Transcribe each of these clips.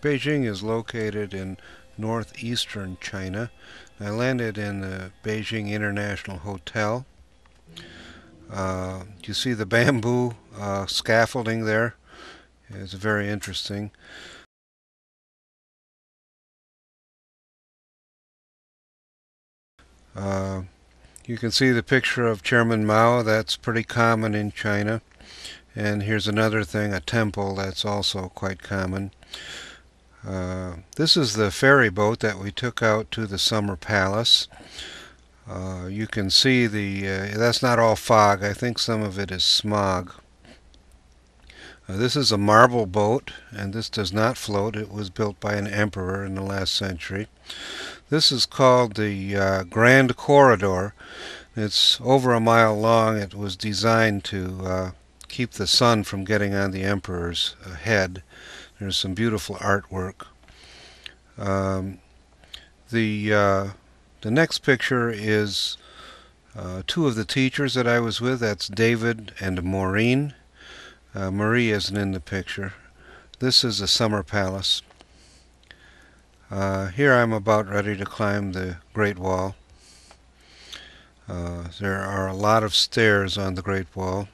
Beijing is located in northeastern China. I landed in the Beijing International Hotel. You see the bamboo scaffolding there. It's very interesting. Uh, you can see the picture of Chairman Mao. That's pretty common in China. And here's another thing, a temple that's also quite common. This is the ferry boat that we took out to the Summer Palace. You can see that's not all fog. I think some of it is smog. This is a marble boat, and this does not float. It was built by an emperor in the last century. This is called the Grand Corridor. It's over a mile long. It was designed to keep the sun from getting on the emperor's head. There's some beautiful artwork. The next picture is two of the teachers that I was with. That's David and Maureen. Marie isn't in the picture. This is the Summer Palace. Here I'm about ready to climb the Great Wall. There are a lot of stairs on the Great Wall.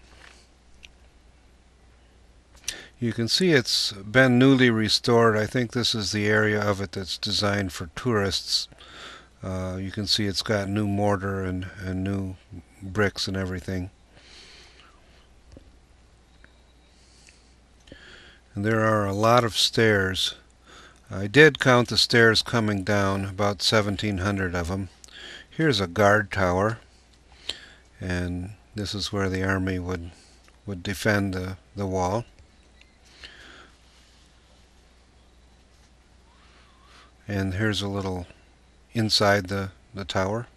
You can see it's been newly restored. I think this is the area of it that's designed for tourists. You can see it's got new mortar and new bricks and everything. And there are a lot of stairs. I did count the stairs coming down, about 1,700 of them. Here's a guard tower, and this is where the army would defend the wall. And here's a little inside the tower.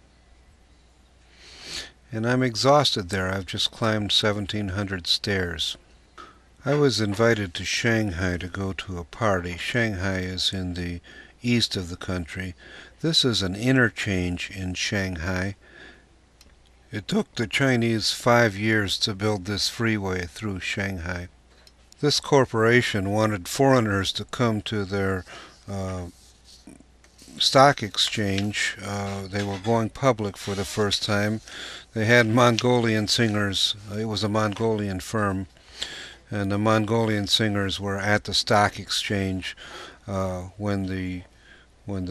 And I'm exhausted there. I've just climbed 1,700 stairs. I was invited to Shanghai to go to a party. Shanghai is in the east of the country. This is an interchange in Shanghai. It took the Chinese 5 years to build this freeway through Shanghai. This corporation wanted foreigners to come to their stock exchange. They were going public for the first time. They had Mongolian singers. It was a Mongolian firm. And the Mongolian singers were at the stock exchange when the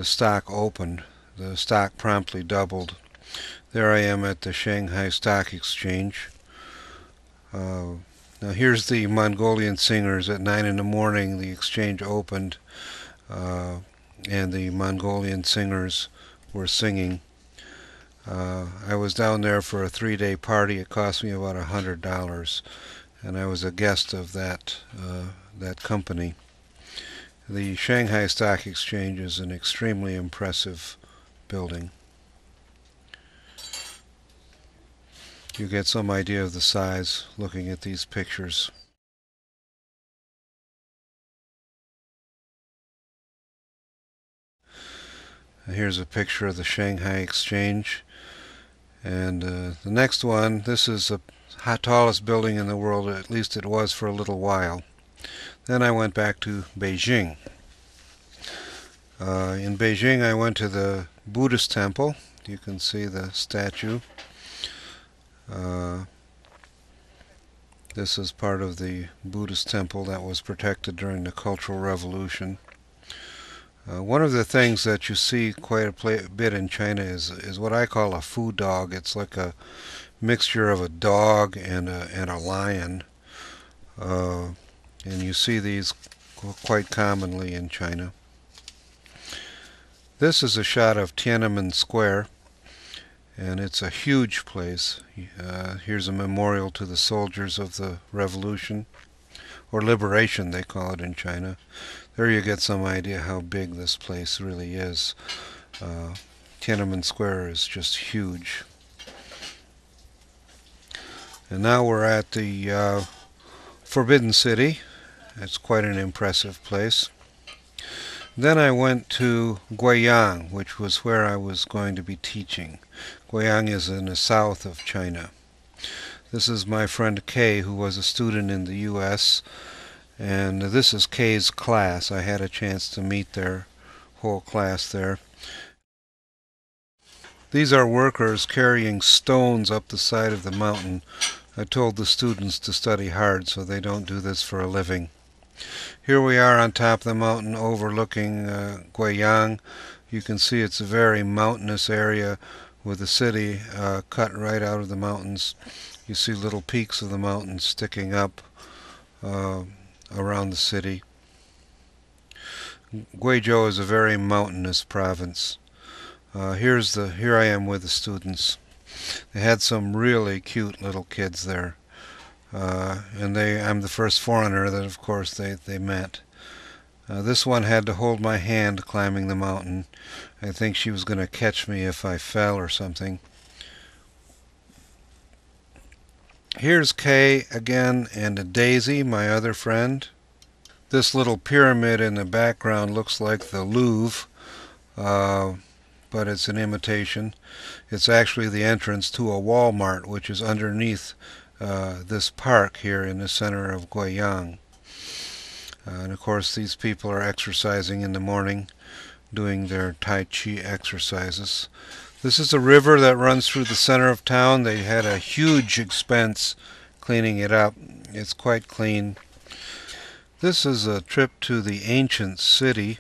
stock opened. The stock promptly doubled. There I am at the Shanghai Stock Exchange. Now here's the Mongolian singers. At 9 in the morning the exchange opened, and the Mongolian singers were singing. I was down there for a 3-day party. It cost me about $100. And I was a guest of that company. The Shanghai Stock Exchange is an extremely impressive building. You get some idea of the size looking at these pictures. Here's a picture of the Shanghai Exchange. And the next one, this is the tallest building in the world, at least it was for a little while. Then I went back to Beijing. In Beijing I went to the Buddhist temple. You can see the statue. This is part of the Buddhist temple that was protected during the Cultural Revolution. One of the things that you see quite a bit in China is what I call a food dog. It's like a mixture of a dog and a lion. And you see these quite commonly in China. This is a shot of Tiananmen Square, and it's a huge place. Here's a memorial to the soldiers of the revolution, or liberation they call it in China. There you get some idea how big this place really is. Tiananmen Square is just huge. And now we're at the Forbidden City. It's quite an impressive place. Then I went to Guiyang, which was where I was going to be teaching. Guiyang is in the south of China. This is my friend Kay, who was a student in the U.S., And this is Kay's class. I had a chance to meet their whole class there. These are workers carrying stones up the side of the mountain. I told the students to study hard so they don't do this for a living. Here we are on top of the mountain overlooking Guiyang. You can see it's a very mountainous area with the city cut right out of the mountains. You see little peaks of the mountains sticking up around the city. Guizhou is a very mountainous province. Here I am with the students. They had some really cute little kids there. And I'm the first foreigner that of course they met. This one had to hold my hand climbing the mountain. I think she was going to catch me if I fell or something. Here's Kay again and Daisy, my other friend. This little pyramid in the background looks like the Louvre, but it's an imitation. It's actually the entrance to a Walmart, which is underneath this park here in the center of Guiyang. And of course these people are exercising in the morning, doing their Tai Chi exercises. This is a river that runs through the center of town. They had a huge expense cleaning it up. It's quite clean. This is a trip to the ancient city.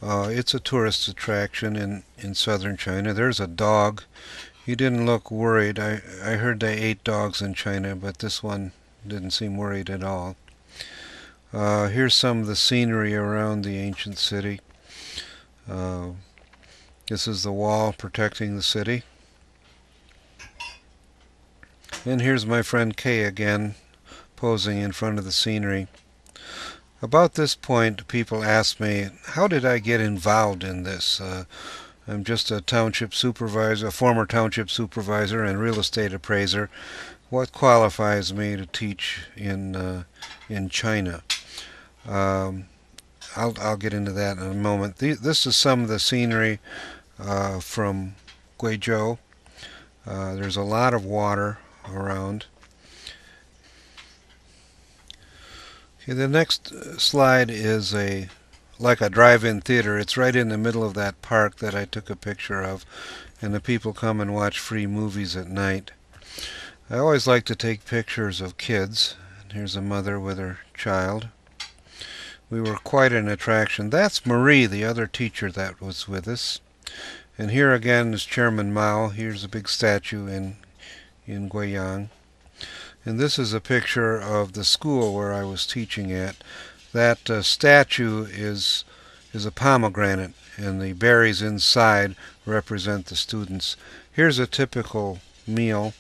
It's a tourist attraction in southern China. There's a dog. He didn't look worried. I heard they ate dogs in China, but this one didn't seem worried at all. Here's some of the scenery around the ancient city. This is the wall protecting the city. And here's my friend Kay again, posing in front of the scenery. About this point, people ask me, how did I get involved in this? I'm just a township supervisor, a former township supervisor and real estate appraiser. What qualifies me to teach in China? I'll get into that in a moment. This is some of the scenery from Guizhou. There's a lot of water around. Okay, the next slide is like a drive-in theater. It's right in the middle of that park that I took a picture of, and the people come and watch free movies at night. I always like to take pictures of kids. Here's a mother with her child. We were quite an attraction. That's Marie, the other teacher that was with us. And here again is Chairman Mao. Here's a big statue in Guiyang. And this is a picture of the school where I was teaching at. That statue is a pomegranate, and the berries inside represent the students. Here's a typical meal.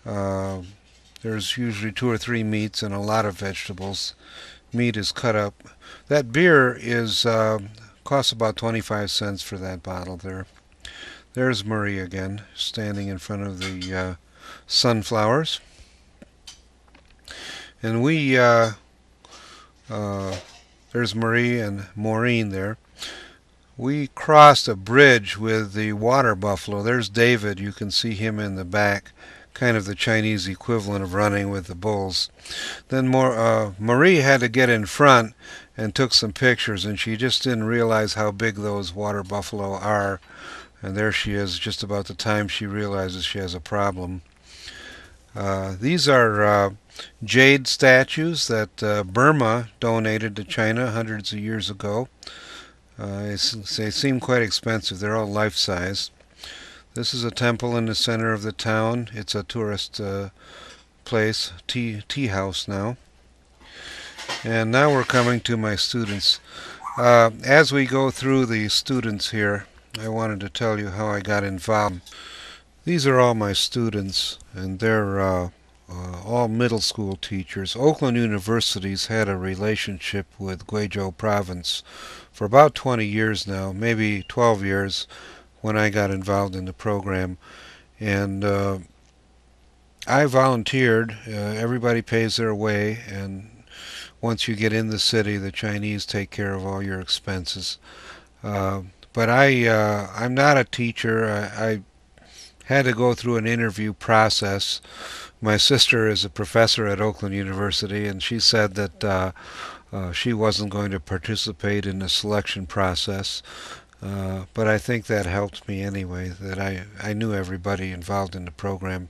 There's usually 2 or 3 meats and a lot of vegetables. Meat is cut up. That beer costs about 25 cents for that bottle there. There's Marie again, standing in front of the sunflowers. And there's Marie and Maureen there. We crossed a bridge with the water buffalo. There's David. You can see him in the back, kind of the Chinese equivalent of running with the bulls. Then Marie had to get in front and took some pictures, and she just didn't realize how big those water buffalo are. And there she is, just about the time she realizes she has a problem. These are jade statues that Burma donated to China hundreds of years ago. They seem quite expensive. They're all life-size. This is a temple in the center of the town. It's a tourist place, tea house now. And now we're coming to my students. As we go through the students here, I wanted to tell you how I got involved. These are all my students, and they're all middle school teachers. Oakland University's had a relationship with Guizhou Province for about 20 years now, maybe 12 years when I got involved in the program. And I volunteered. Everybody pays their way, and once you get in the city, the Chinese take care of all your expenses. But I'm not a teacher. I had to go through an interview process. My sister is a professor at Oakland University, and she said that she wasn't going to participate in the selection process. But I think that helped me anyway, that I knew everybody involved in the program.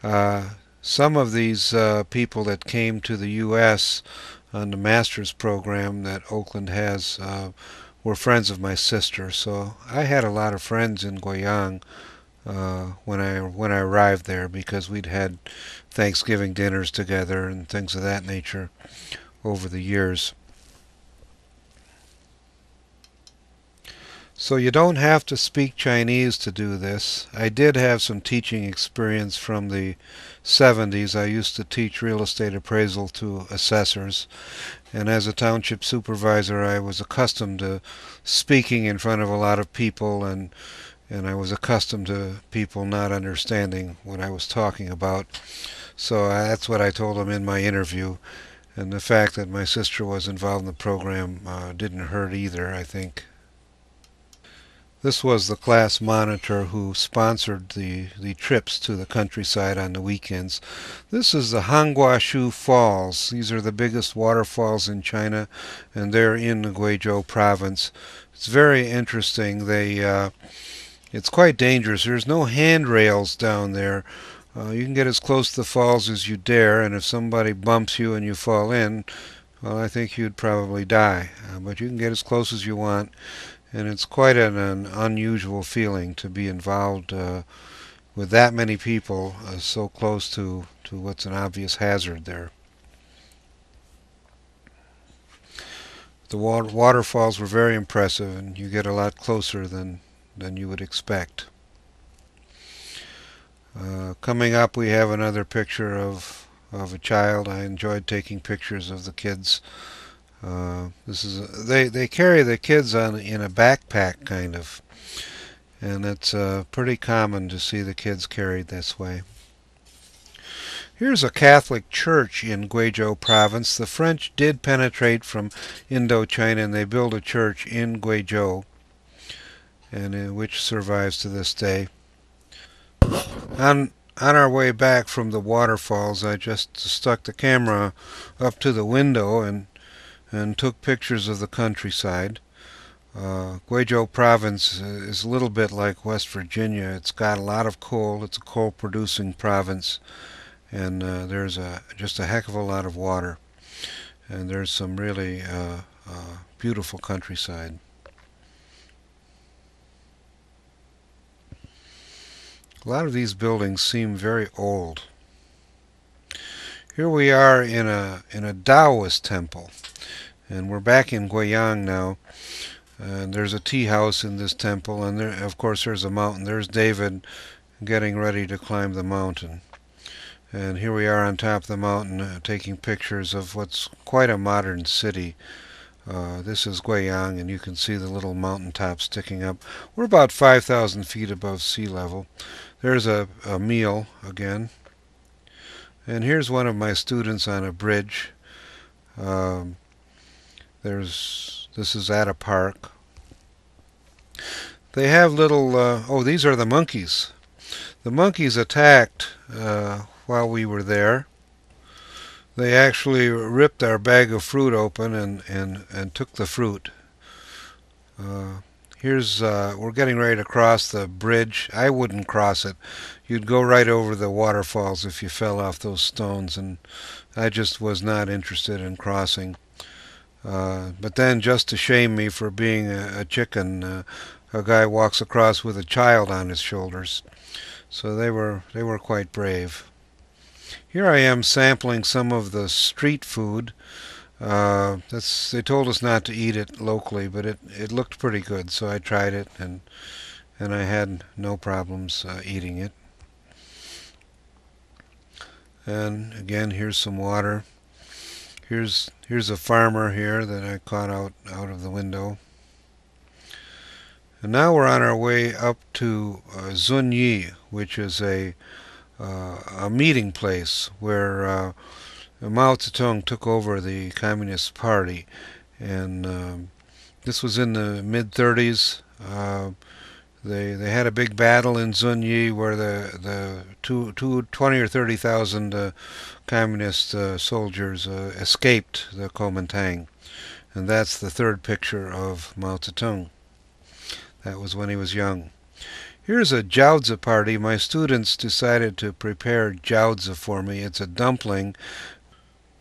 Uh, some of these people that came to the U.S. on the master's program that Oakland has were friends of my sister, so I had a lot of friends in Guiyang when I arrived there, because we'd had Thanksgiving dinners together and things of that nature over the years. So you don't have to speak Chinese to do this. I did have some teaching experience from the 70s. I used to teach real estate appraisal to assessors, and as a township supervisor I was accustomed to speaking in front of a lot of people, and I was accustomed to people not understanding what I was talking about. So that's what I told them in my interview, and the fact that my sister was involved in the program didn't hurt either, I think. This was the class monitor who sponsored the trips to the countryside on the weekends. This is the Hanguashu Falls. These are the biggest waterfalls in China, and they're in the Guizhou province. It's very interesting. It's quite dangerous. There's no handrails down there. You can get as close to the falls as you dare, and if somebody bumps you and you fall in, well, I think you'd probably die. But you can get as close as you want, and it's quite an unusual feeling to be involved with that many people so close to what's an obvious hazard there. The waterfalls were very impressive, and you get a lot closer than you would expect. Coming up, we have another picture of a child. I enjoyed taking pictures of the kids. They carry the kids on in a backpack kind of, and it's pretty common to see the kids carried this way. Here's a Catholic church in Guizhou province. The French did penetrate from Indochina, and they built a church in Guizhou, and which survives to this day. On our way back from the waterfalls, I just stuck the camera up to the window and took pictures of the countryside. Guizhou province is a little bit like West Virginia. It's got a lot of coal. It's a coal-producing province, and there's just a heck of a lot of water, and there's some really beautiful countryside. A lot of these buildings seem very old. Here we are in a Taoist temple, and we're back in Guiyang now. And there's a tea house in this temple, and there, of course, there's a mountain. There's David getting ready to climb the mountain. And here we are on top of the mountain taking pictures of what's quite a modern city. This is Guiyang, and you can see the little mountaintop sticking up. We're about 5,000 feet above sea level. There's a meal again. And here's one of my students on a bridge. Um, this is at a park. They have little, oh, these are the monkeys. The monkeys attacked while we were there. They actually ripped our bag of fruit open and took the fruit. We're getting ready to cross the bridge. I wouldn't cross it. You'd go right over the waterfalls if you fell off those stones, and I just was not interested in crossing. But then, just to shame me for being a chicken, a guy walks across with a child on his shoulders. So they were quite brave. Here I am sampling some of the street food. They told us not to eat it locally, but it looked pretty good, so I tried it, and I had no problems eating it. And again, here's some water. Here's a farmer here that I caught out of the window. And now we're on our way up to Zunyi, which is a meeting place where Mao Zedong took over the Communist Party, and this was in the mid-30s. They had a big battle in Zunyi where the 20 or 30,000 communist soldiers escaped the Kuomintang, and that's the third picture of Mao Zedong. That was when he was young. Here's a jiaozi party. My students decided to prepare jiaozi for me. It's a dumpling.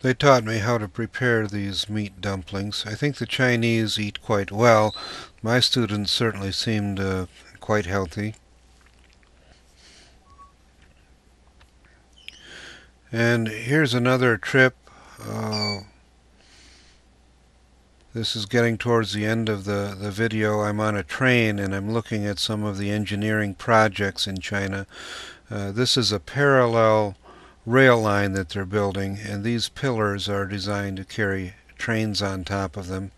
They taught me how to prepare these meat dumplings. I think the Chinese eat quite well. My students certainly seemed quite healthy. And here's another trip. This is getting towards the end of the video. I'm on a train and I'm looking at some of the engineering projects in China. This is a parallel rail line that they're building, and these pillars are designed to carry trains on top of them.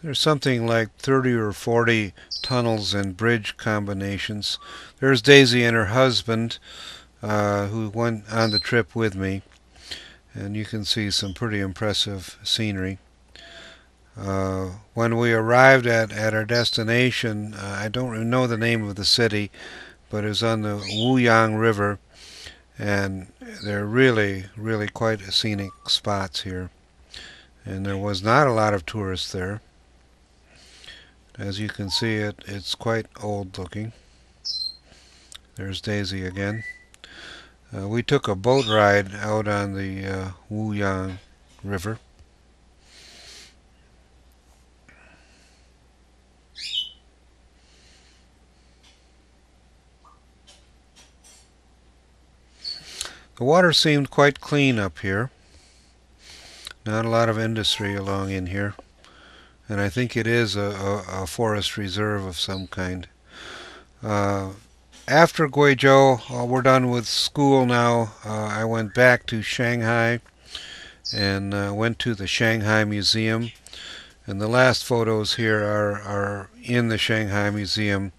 There's something like 30 or 40 tunnels and bridge combinations. There's Daisy and her husband who went on the trip with me, and you can see some pretty impressive scenery. When we arrived at our destination, I don't know the name of the city, but it was on the Wuyang River, and they're really quite scenic spots here. And there was not a lot of tourists there. As you can see, it's quite old looking. There's Daisy again. We took a boat ride out on the Wuyang River. The water seemed quite clean up here. Not a lot of industry along in here. And I think it is a forest reserve of some kind. After Guizhou, we're done with school now. I went back to Shanghai and went to the Shanghai Museum. And the last photos here are in the Shanghai Museum.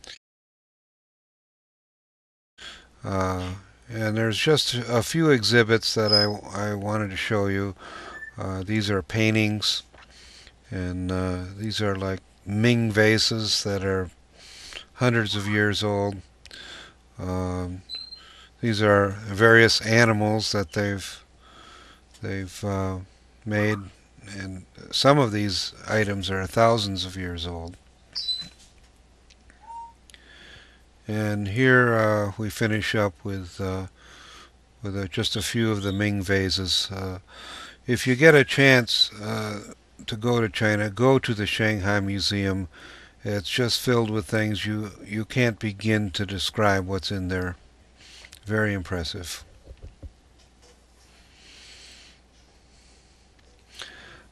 And there's just a few exhibits that I wanted to show you. These are paintings, and these are like Ming vases that are hundreds of years old. These are various animals that they've made, and some of these items are thousands of years old. And here we finish up with just a few of the Ming vases. If you get a chance to go to China, go to the Shanghai Museum. It's just filled with things you can't begin to describe what's in there. Very impressive.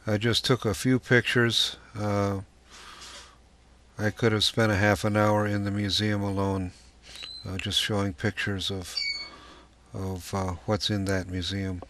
I just took a few pictures. I could have spent a half an hour in the museum alone, just showing pictures of what's in that museum.